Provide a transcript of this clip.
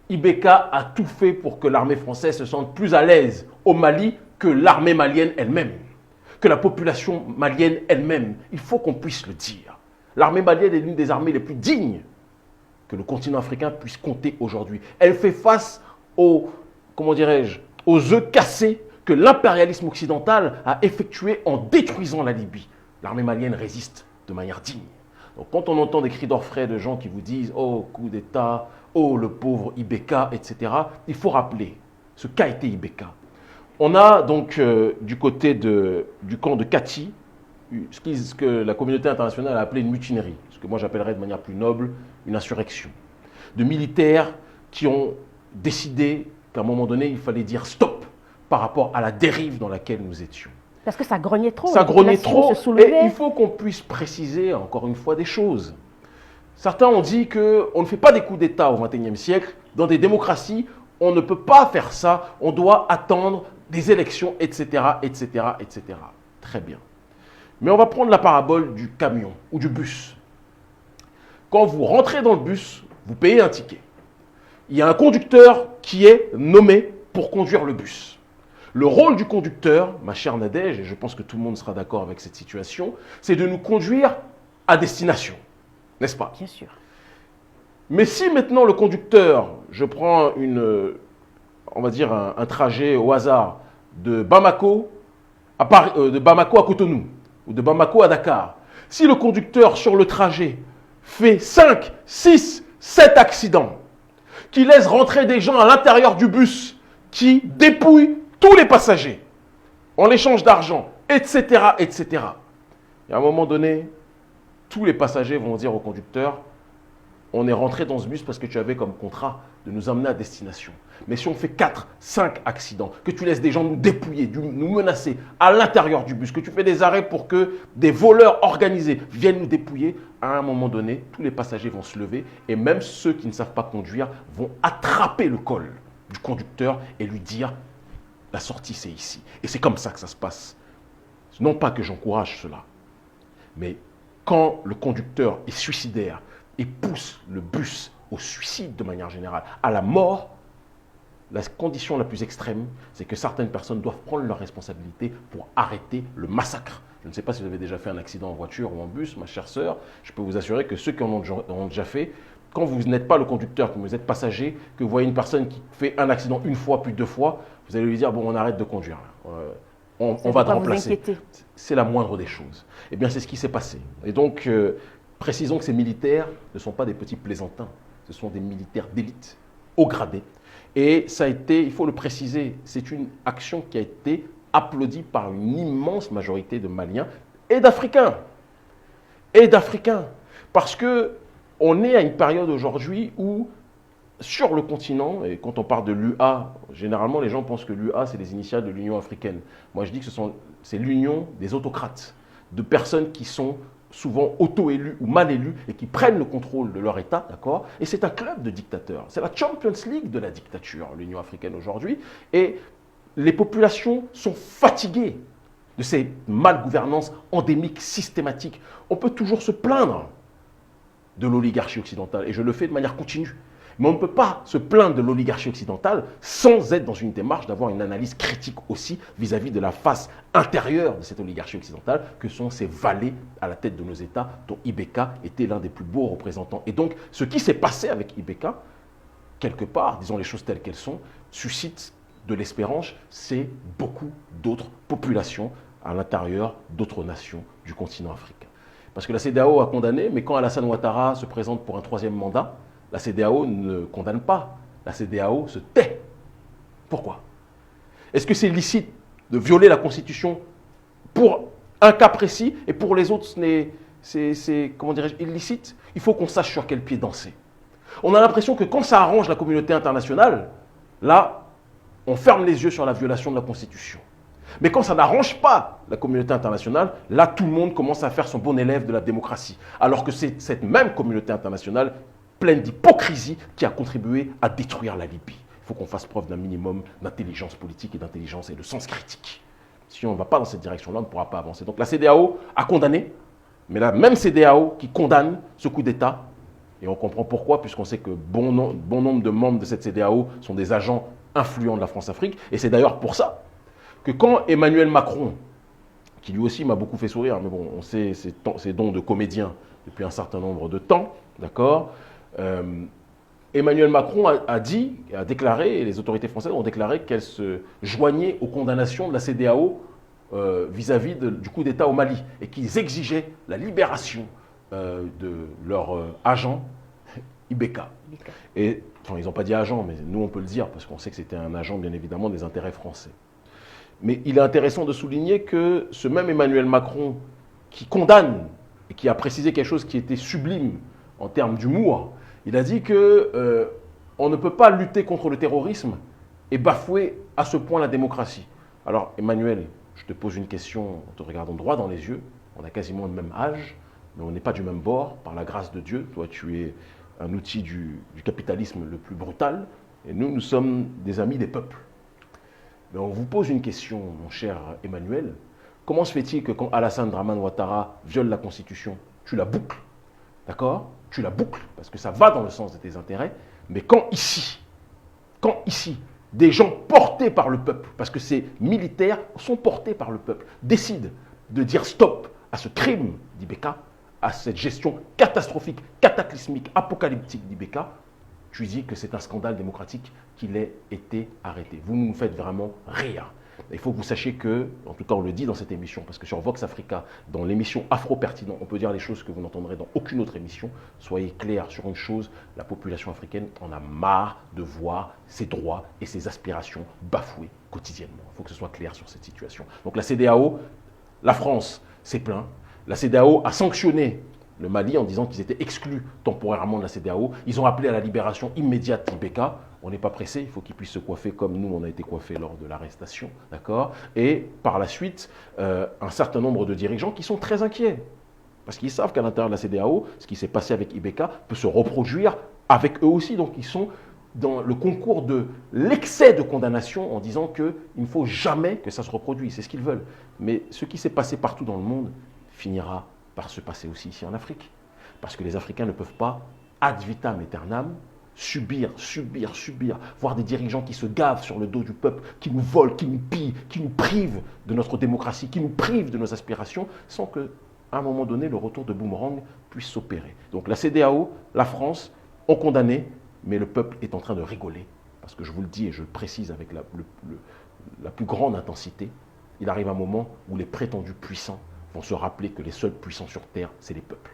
Ibeka a tout fait pour que l'armée française se sente plus à l'aise au Mali que l'armée malienne elle-même, que la population malienne elle-même. Il faut qu'on puisse le dire. L'armée malienne est l'une des armées les plus dignes que le continent africain puisse compter aujourd'hui. Elle fait face aux, comment dirais-je, aux œufs cassés que l'impérialisme occidental a effectués en détruisant la Libye. L'armée malienne résiste de manière digne. Donc quand on entend des cris d'orfraie de gens qui vous disent « Oh, coup d'État, oh, le pauvre Ibeka, etc. », il faut rappeler ce qu'a été Ibeka. On a donc du côté du camp de Kati, ce que la communauté internationale a appelé une mutinerie, ce que moi j'appellerais de manière plus noble une insurrection. De militaires qui ont décidé qu'à un moment donné, il fallait dire stop par rapport à la dérive dans laquelle nous étions. Parce que ça grognait trop. Ça grognait trop et il faut qu'on puisse préciser encore une fois des choses. Certains ont dit qu'on ne fait pas des coups d'État au XXIe siècle. Dans des démocraties, on ne peut pas faire ça. On doit attendre des élections, etc., etc., etc. Très bien. Mais on va prendre la parabole du camion ou du bus. Quand vous rentrez dans le bus, vous payez un ticket. Il y a un conducteur qui est nommé pour conduire le bus. Le rôle du conducteur, ma chère Nadège, et je pense que tout le monde sera d'accord avec cette situation, c'est de nous conduire à destination. N'est-ce pas? Bien sûr. Mais si maintenant le conducteur, je prends on va dire un trajet au hasard de Bamako à Cotonou ou de Bamako à Dakar, si le conducteur sur le trajet fait 5, 6, 7 accidents, qui laisse rentrer des gens à l'intérieur du bus, qui dépouillent tous les passagers en échange d'argent, etc., etc. Et à un moment donné, tous les passagers vont dire au conducteur, on est rentré dans ce bus parce que tu avais comme contrat de nous emmener à destination. Mais si on fait 4, 5 accidents, que tu laisses des gens nous dépouiller, nous menacer à l'intérieur du bus, que tu fais des arrêts pour que des voleurs organisés viennent nous dépouiller, à un moment donné, tous les passagers vont se lever et même ceux qui ne savent pas conduire vont attraper le col du conducteur et lui dire la sortie c'est ici. Et c'est comme ça que ça se passe. Non pas que j'encourage cela, mais quand le conducteur est suicidaire et pousse le bus au suicide de manière générale, à la mort, la condition la plus extrême, c'est que certaines personnes doivent prendre leurs responsabilités pour arrêter le massacre. Je ne sais pas si vous avez déjà fait un accident en voiture ou en bus, ma chère sœur, je peux vous assurer que ceux qui en ont déjà fait, quand vous n'êtes pas le conducteur, que vous êtes passager, que vous voyez une personne qui fait un accident une fois puis 2 fois, vous allez lui dire, bon, on arrête de conduire. On va te remplacer. C'est la moindre des choses. Eh bien, c'est ce qui s'est passé. Et donc, précisons que ces militaires ne sont pas des petits plaisantins. Ce sont des militaires d'élite, haut gradés. Et ça a été, il faut le préciser, c'est une action qui a été applaudie par une immense majorité de Maliens et d'Africains. Et d'Africains. Parce qu'on est à une période aujourd'hui où, sur le continent, et quand on parle de l'UA, généralement les gens pensent que l'UA c'est les initiales de l'Union africaine. Moi je dis que c'est l'union des autocrates, de personnes qui sont souvent auto-élus ou mal élus et qui prennent le contrôle de leur État, d'accord? Et c'est un club de dictateurs. C'est la Champions League de la dictature, l'Union africaine aujourd'hui. Et les populations sont fatiguées de ces malgouvernances endémiques, systématiques. On peut toujours se plaindre de l'oligarchie occidentale, et je le fais de manière continue. Mais on ne peut pas se plaindre de l'oligarchie occidentale sans être dans une démarche d'avoir une analyse critique aussi vis-à-vis de la face intérieure de cette oligarchie occidentale que sont ces valets à la tête de nos États dont Ibeka était l'un des plus beaux représentants. Et donc, ce qui s'est passé avec Ibeka, quelque part, disons les choses telles qu'elles sont, suscite de l'espérance, c'est beaucoup d'autres populations à l'intérieur d'autres nations du continent africain. Parce que la CEDEAO a condamné, mais quand Alassane Ouattara se présente pour un 3e mandat, la CEDEAO ne condamne pas. La CEDEAO se tait. Pourquoi? Est-ce que c'est licite de violer la Constitution pour un cas précis et pour les autres, c'est comment dirais-je, illicite? Il faut qu'on sache sur quel pied danser. On a l'impression que quand ça arrange la communauté internationale, là, on ferme les yeux sur la violation de la Constitution. Mais quand ça n'arrange pas la communauté internationale, là, tout le monde commence à faire son bon élève de la démocratie. Alors que c'est cette même communauté internationale pleine d'hypocrisie qui a contribué à détruire la Libye. Il faut qu'on fasse preuve d'un minimum d'intelligence politique et d'intelligence et de sens critique. Si on ne va pas dans cette direction-là, on ne pourra pas avancer. Donc la CEDEAO a condamné, mais la même CEDEAO qui condamne ce coup d'État Et on comprend pourquoi, puisqu'on sait que bon nombre de membres de cette CEDEAO sont des agents influents de la France-Afrique. Et c'est d'ailleurs pour ça que quand Emmanuel Macron, qui lui aussi m'a beaucoup fait sourire, mais bon, on sait ses dons de comédien depuis un certain nombre de temps, d'accord, Emmanuel Macron a dit, a déclaré, et les autorités françaises ont déclaré qu'elles se joignaient aux condamnations de la CEDEAO vis-à-vis du coup d'État au Mali, et qu'ils exigeaient la libération de leur agent Ibeka. Et enfin, ils n'ont pas dit agent, mais nous on peut le dire, parce qu'on sait que c'était un agent bien évidemment des intérêts français. Mais il est intéressant de souligner que ce même Emmanuel Macron, qui condamne et qui a précisé quelque chose qui était sublime en termes d'humour, il a dit que on ne peut pas lutter contre le terrorisme et bafouer à ce point la démocratie. Alors Emmanuel, je te pose une question en te regardant droit dans les yeux. On a quasiment le même âge, mais on n'est pas du même bord, par la grâce de Dieu. Toi, tu es un outil du capitalisme le plus brutal, et nous sommes des amis des peuples. Mais on vous pose une question, mon cher Emmanuel. Comment se fait-il que quand Alassane Dramane Ouattara viole la Constitution, tu la boucles, d'accord? Tu la boucles, parce que ça va dans le sens de tes intérêts, mais quand ici, des gens portés par le peuple, parce que ces militaires sont portés par le peuple, décident de dire stop à ce crime d'Ibeka, à cette gestion catastrophique, cataclysmique, apocalyptique d'Ibeka, tu dis que c'est un scandale démocratique qu'il ait été arrêté. Vous ne nous faites vraiment rire. Il faut que vous sachiez que, en tout cas on le dit dans cette émission, parce que sur Vox Africa, dans l'émission Afro-Pertinent, on peut dire des choses que vous n'entendrez dans aucune autre émission. Soyez clairs sur une chose, la population africaine en a marre de voir ses droits et ses aspirations bafoués quotidiennement. Il faut que ce soit clair sur cette situation. Donc la CEDEAO, la France s'est plaint. La CEDEAO a sanctionné le Mali en disant qu'ils étaient exclus temporairement de la CEDEAO. Ils ont appelé à la libération immédiate d'Ibeka. On n'est pas pressé, il faut qu'ils puissent se coiffer comme nous, on a été coiffés lors de l'arrestation. D'accord. Et par la suite, un certain nombre de dirigeants qui sont très inquiets. Parce qu'ils savent qu'à l'intérieur de la CEDEAO, ce qui s'est passé avec Ibeka peut se reproduire avec eux aussi. Donc ils sont dans le concours de l'excès de condamnation en disant qu'il ne faut jamais que ça se reproduise. C'est ce qu'ils veulent. Mais ce qui s'est passé partout dans le monde finira par se passer aussi ici en Afrique. Parce que les Africains ne peuvent pas, ad vitam aeternam, subir, voir des dirigeants qui se gavent sur le dos du peuple, qui nous volent, qui nous pillent, qui nous privent de notre démocratie, qui nous privent de nos aspirations, sans qu'à un moment donné, le retour de boomerang puisse s'opérer. Donc la CEDEAO, la France, ont condamné, mais le peuple est en train de rigoler. Parce que je vous le dis et je le précise avec la plus grande intensité, il arrive un moment où les prétendus puissants vont se rappeler que les seuls puissants sur Terre, c'est les peuples.